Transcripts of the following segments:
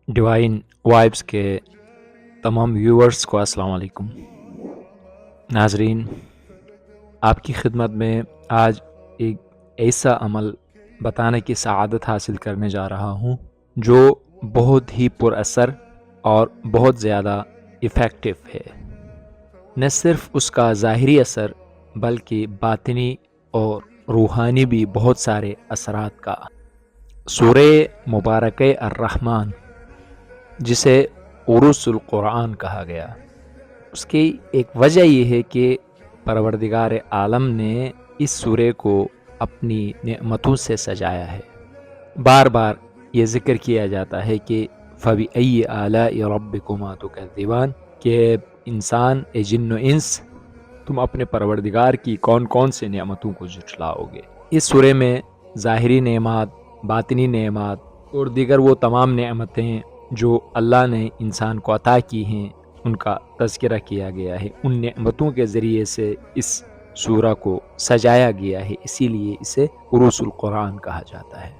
Divine vibes کے تمام viewers کو السلام علیکم۔ ناظرین، آپ کی خدمت میں آج ایک ایسا عمل بتانے کی سعادت حاصل کرنے جا رہا ہوں جو بہت ہی پر اثر اور بہت زیادہ ایفیکٹو ہے۔ نہ صرف اس کا ظاہری اثر بلکہ باطنی اور روحانی بھی بہت سارے اثرات کا۔ سورہ مبارکہ الرحمن، جسے عروس القرآن کہا گیا، اس کی ایک وجہ یہ ہے کہ پروردگار عالم نے اس سورے کو اپنی نعمتوں سے سجایا ہے۔ بار بار یہ ذکر کیا جاتا ہے کہ فَبِأَيِّ آلَاءِ رَبِّكُمَا تُكَذِّبَانِ، کہ انسان اے جن و انس، تم اپنے پروردگار کی کون کون سے نعمتوں کو جھٹلاؤ گے۔ اس سورے میں ظاہری نعمات، باطنی نعمات اور دیگر وہ تمام نعمتیں جو اللہ نے انسان کو عطا کی ہیں ان کا تذکرہ کیا گیا ہے۔ ان نعمتوں کے ذریعے سے اس سورہ کو سجایا گیا ہے، اسی لیے اسے عروس القرآن کہا جاتا ہے۔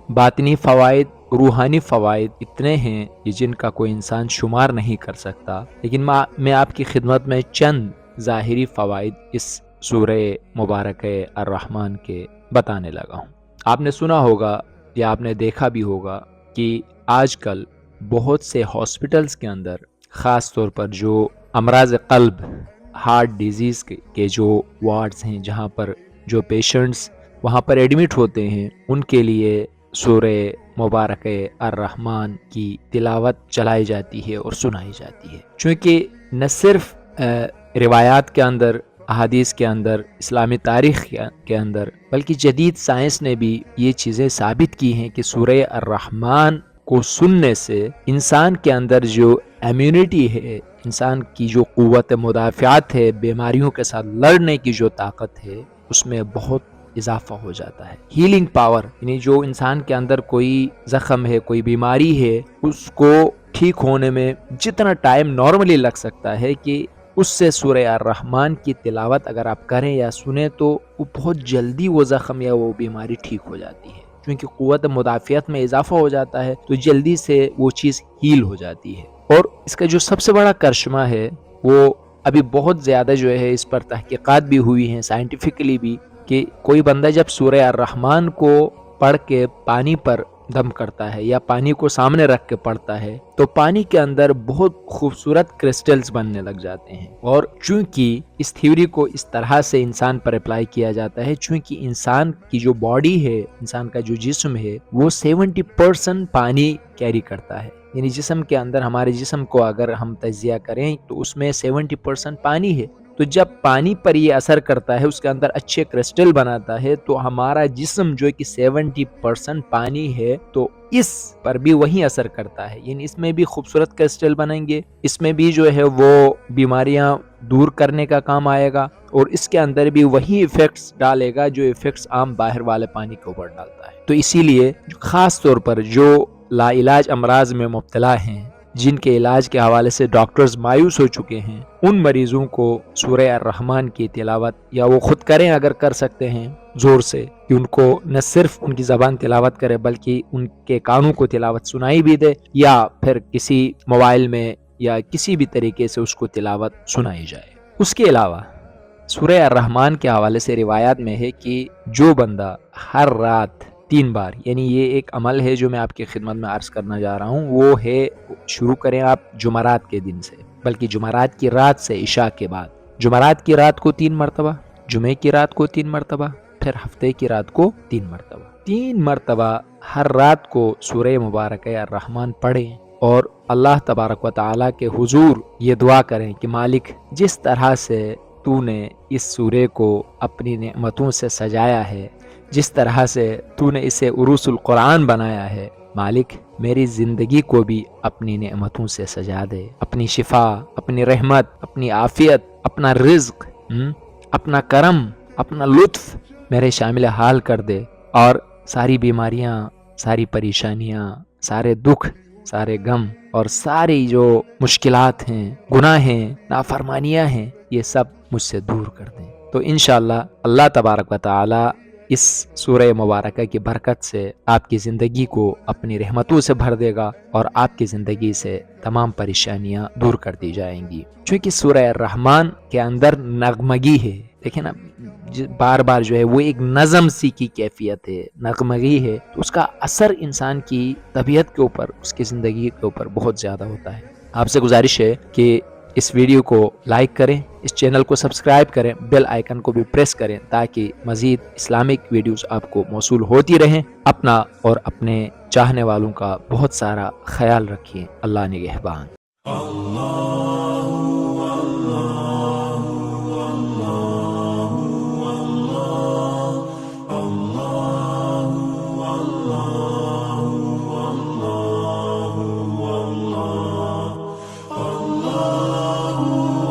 باطنی فوائد، روحانی فوائد اتنے ہیں کہ جن کا کوئی انسان شمار نہیں کر سکتا، لیکن میں آپ کی خدمت میں چند ظاہری فوائد اس سورہ مبارکہ الرحمن کے بتانے لگا ہوں۔ آپ نے سنا ہوگا یا آپ نے دیکھا بھی ہوگا کہ آج کل بہت سے ہاسپٹلز کے اندر، خاص طور پر جو امراض قلب، ہارٹ ڈیزیز کے جو وارڈز ہیں، جہاں پر جو پیشنٹس وہاں پر ایڈمٹ ہوتے ہیں، ان کے لیے سورہ مبارکہ الرحمن کی تلاوت چلائی جاتی ہے اور سنائی جاتی ہے، چونکہ نہ صرف روایات کے اندر، احادیث کے اندر، اسلامی تاریخ کے اندر، بلکہ جدید سائنس نے بھی یہ چیزیں ثابت کی ہیں کہ سورہ الرحمن کو سننے سے انسان کے اندر جو امیونٹی ہے، انسان کی جو قوت مدافعت ہے، بیماریوں کے ساتھ لڑنے کی جو طاقت ہے، اس میں بہت اضافہ ہو جاتا ہے۔ ہیلنگ پاور، یعنی جو انسان کے اندر کوئی زخم ہے، کوئی بیماری ہے، اس کو ٹھیک ہونے میں جتنا ٹائم نارملی لگ سکتا ہے، کہ اس سے سورہ الرحمن کی تلاوت اگر آپ کریں یا سنیں تو وہ بہت جلدی وہ زخم یا وہ بیماری ٹھیک ہو جاتی ہے، کیونکہ قوت مدافعت میں اضافہ ہو جاتا ہے تو جلدی سے وہ چیز ہیل ہو جاتی ہے۔ اور اس کا جو سب سے بڑا کرشمہ ہے، وہ ابھی بہت زیادہ جو ہے اس پر تحقیقات بھی ہوئی ہیں سائنٹیفکلی بھی، کہ کوئی بندہ جب سورہ الرحمن کو پڑھ کے پانی پر دم کرتا ہے یا پانی کو سامنے رکھ کے پڑھتا ہے تو پانی کے اندر بہت خوبصورت کرسٹلز بننے لگ جاتے ہیں۔ اور چونکہ اس تھیوری کو اس طرح سے انسان پر اپلائی کیا جاتا ہے، چونکہ انسان کی جو باڈی ہے، انسان کا جو جسم ہے، وہ 70% پانی کیری کرتا ہے، یعنی جسم کے اندر، ہمارے جسم کو اگر ہم تجزیہ کریں تو اس میں 70% پانی ہے۔ تو جب پانی پر یہ اثر کرتا ہے، اس کے اندر اچھے کرسٹل بناتا ہے، تو ہمارا جسم جو کہ 70% پانی ہے تو اس پر بھی وہی اثر کرتا ہے، یعنی اس میں بھی خوبصورت کرسٹل بنیں گے، اس میں بھی جو ہے وہ بیماریاں دور کرنے کا کام آئے گا، اور اس کے اندر بھی وہی ایفیکٹس ڈالے گا جو ایفیکٹس عام باہر والے پانی کے اوپر ڈالتا ہے۔ تو اسی لیے خاص طور پر جو لا علاج امراض میں مبتلا ہیں، جن کے علاج کے حوالے سے ڈاکٹرز مایوس ہو چکے ہیں، ان مریضوں کو سورہ الرحمن کی تلاوت یا وہ خود کریں اگر کر سکتے ہیں زور سے، کہ ان کو نہ صرف ان کی زبان تلاوت کرے بلکہ ان کے کانوں کو تلاوت سنائی بھی دے، یا پھر کسی موبائل میں یا کسی بھی طریقے سے اس کو تلاوت سنائی جائے۔ اس کے علاوہ سورہ الرحمن کے حوالے سے روایات میں ہے کہ جو بندہ ہر رات 3 بار، یعنی یہ ایک عمل ہے جو میں آپ کی خدمت میں عرض کرنا جا رہا ہوں، وہ ہے، شروع کریں آپ جمعرات کے دن سے، بلکہ جمعرات کی رات سے، عشاء کے بعد، جمعرات کی رات کو 3 مرتبہ، جمعے کی رات کو 3 مرتبہ، پھر ہفتے کی رات کو 3 مرتبہ، 3 مرتبہ ہر رات کو سورہ مبارکہ الرحمن پڑھیں، اور اللہ تبارک و تعالیٰ کے حضور یہ دعا کریں کہ مالک، جس طرح سے تو نے اس سورے کو اپنی نعمتوں سے سجایا ہے، جس طرح سے تو نے اسے عروس القرآن بنایا ہے، مالک میری زندگی کو بھی اپنی نعمتوں سے سجا دے، اپنی شفا، اپنی رحمت، اپنی عافیت، اپنا رزق، اپنا کرم، اپنا لطف میرے شامل حال کر دے، اور ساری بیماریاں، ساری پریشانیاں، سارے دکھ، سارے غم اور ساری جو مشکلات ہیں، گناہ ہیں، نافرمانیاں ہیں، یہ سب مجھ سے دور کر دیں۔ تو انشاءاللہ اللہ تبارک و تعالی اس سورہ مبارکہ کی برکت سے آپ کی زندگی کو اپنی رحمتوں سے بھر دے گا اور آپ کی زندگی سے تمام پریشانیاں دور کر دی جائیں گی. چونکہ سورہ الرحمن کے اندر نغمگی ہے، دیکھیں نا بار بار جو ہے وہ ایک نظم سی کی کیفیت ہے، نغمگی ہے، تو اس کا اثر انسان کی طبیعت کے اوپر، اس کی زندگی کے اوپر بہت زیادہ ہوتا ہے. آپ سے گزارش ہے کہ اس ویڈیو کو لائک کریں، اس چینل کو سبسکرائب کریں، بیل آئیکن کو بھی پریس کریں تاکہ مزید اسلامک ویڈیوز آپ کو موصول ہوتی رہیں. اپنا اور اپنے چاہنے والوں کا بہت سارا خیال رکھیں. اللہ نگہبان.